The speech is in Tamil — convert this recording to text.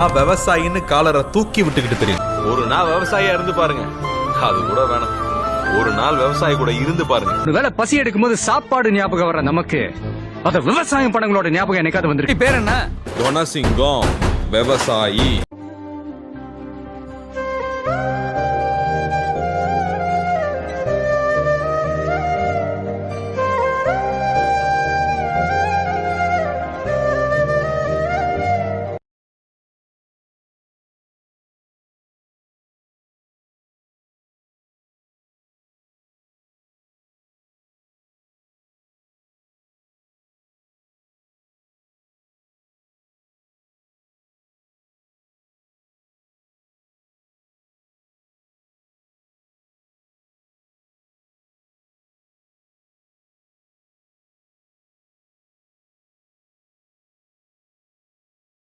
விவசாயின்னு காலரை தூக்கி விட்டுக்கிட்டு தெரியும். ஒரு நாள் விவசாயியா இருந்து பாருங்க, அது கூட வேணாம். ஒரு நாள் விவசாயி கூட இருந்து பாருங்க. ஒருவேளை பசி எடுக்கும் போது சாப்பாடு ஞாபகம் வர நமக்கு அத விவசாயம் படங்களோட ஞாபகம் என்னைக்காவது வந்துருக்கு. பேர் என்ன? குணசிங்கம் விவசாயி.